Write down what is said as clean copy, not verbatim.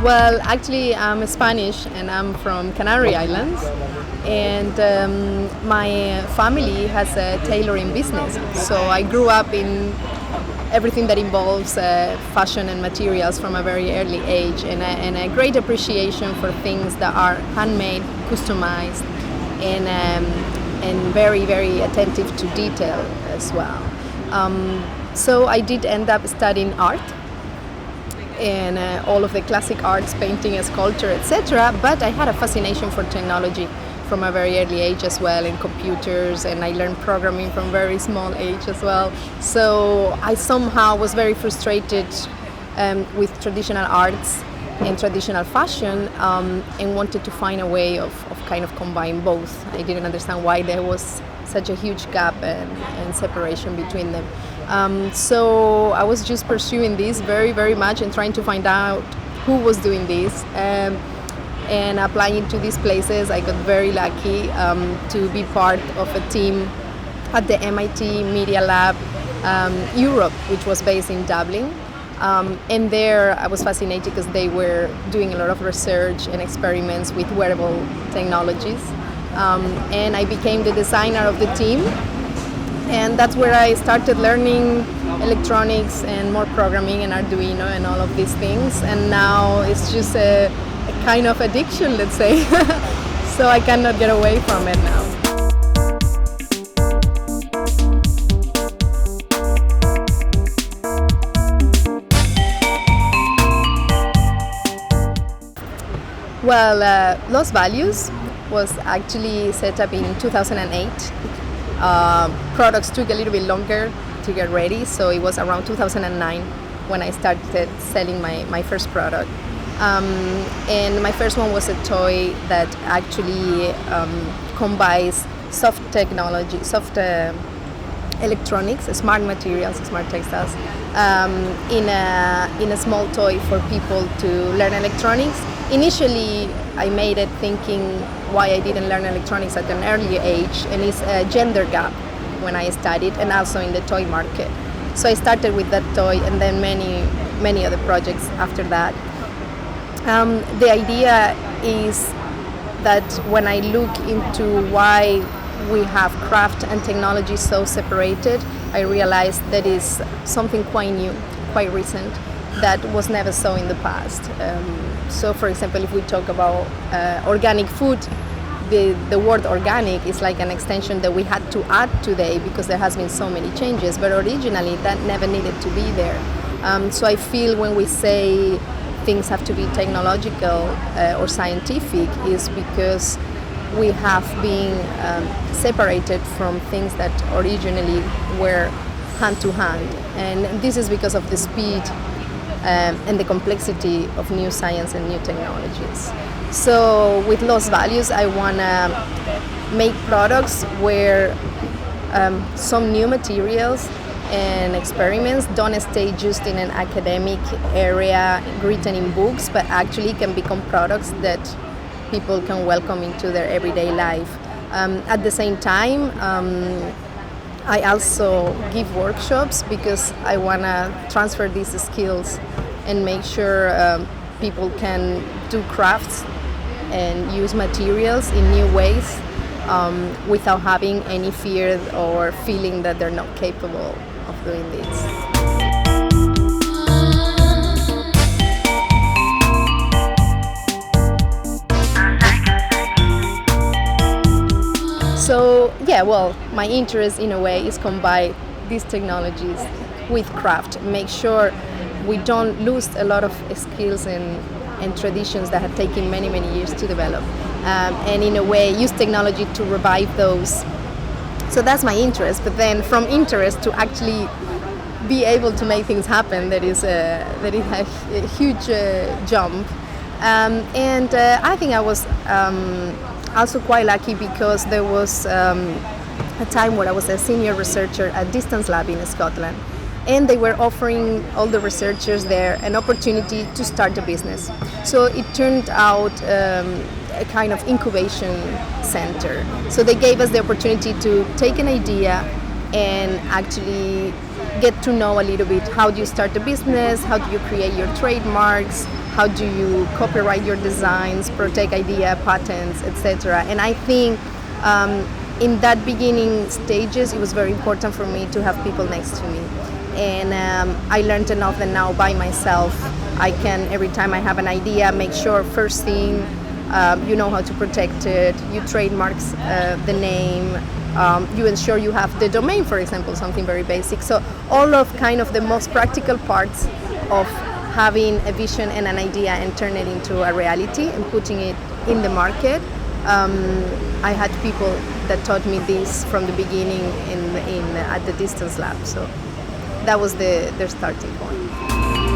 Well, actually, I'm Spanish and I'm from Canary Islands. And my family has a tailoring business. So I grew up in everything that involves fashion and materials from a very early age, and a great appreciation for things that are handmade, customized, and very, very attentive to detail as well. So I did end up studying art and all of the classic arts, painting, sculpture, etc. But I had a fascination for technology from a very early age as well, in computers, and I learned programming from very small age as well. So I somehow was very frustrated with traditional arts and traditional fashion, and wanted to find a way of kind of combine both. I didn't understand why there was such a huge gap and separation between them. So I was just pursuing this very, very much and trying to find out who was doing this. And applying to these places, I got very lucky to be part of a team at the MIT Media Lab Europe, which was based in Dublin. And there I was fascinated because they were doing a lot of research and experiments with wearable technologies. And I became the designer of the team. And that's where I started learning electronics and more programming and Arduino and all of these things. And now it's just a kind of addiction, let's say. So I cannot get away from it now. Well, Los Values was actually set up in 2008. Products took a little bit longer to get ready, so it was around 2009 when I started selling my first product. And my first one was a toy that actually combines soft technology, soft electronics, smart materials, smart textiles, in a small toy for people to learn electronics. Initially, I made it thinking why I didn't learn electronics at an early age, and it's a gender gap when I studied, and also in the toy market. So I started with that toy, and then many other projects after that. The idea is that when I look into why we have craft and technology so separated, I realized that is something quite new, quite recent, that was never so in the past. So for example, if we talk about organic food, the word organic is like an extension that we had to add today because there has been so many changes, but originally that never needed to be there. So I feel when we say things have to be technological or scientific is because we have been separated from things that originally were hand to hand. And this is because of the speed and the complexity of new science and new technologies. So with Los Values, I want to make products where some new materials and experiments don't stay just in an academic area written in books, but actually can become products that people can welcome into their everyday life. At the same time, I also give workshops because I want to transfer these skills and make sure people can do crafts and use materials in new ways without having any fear or feeling that they're not capable of doing this. So yeah, well, my interest in a way is combine these technologies with craft, make sure we don't lose a lot of skills and traditions that have taken many, many years to develop, and in a way use technology to revive those. So that's my interest, but then from interest to actually be able to make things happen, that is a huge jump. And I think I was also quite lucky because there was a time where I was a senior researcher at Distance Lab in Scotland, and they were offering all the researchers there an opportunity to start a business. So it turned out a kind of incubation center. So they gave us the opportunity to take an idea and actually get to know a little bit how do you start a business, how do you create your trademarks, how do you copyright your designs, protect idea, patents, etc. And I think in that beginning stages, it was very important for me to have people next to me. And I learned enough that now by myself, I can, every time I have an idea, make sure first thing, you know how to protect it, you trademark the name, you ensure you have the domain, for example, something very basic. So all of kind of the most practical parts of having a vision and an idea and turn it into a reality and putting it in the market. I had people that taught me this from the beginning at the distance lab. So that was their starting point.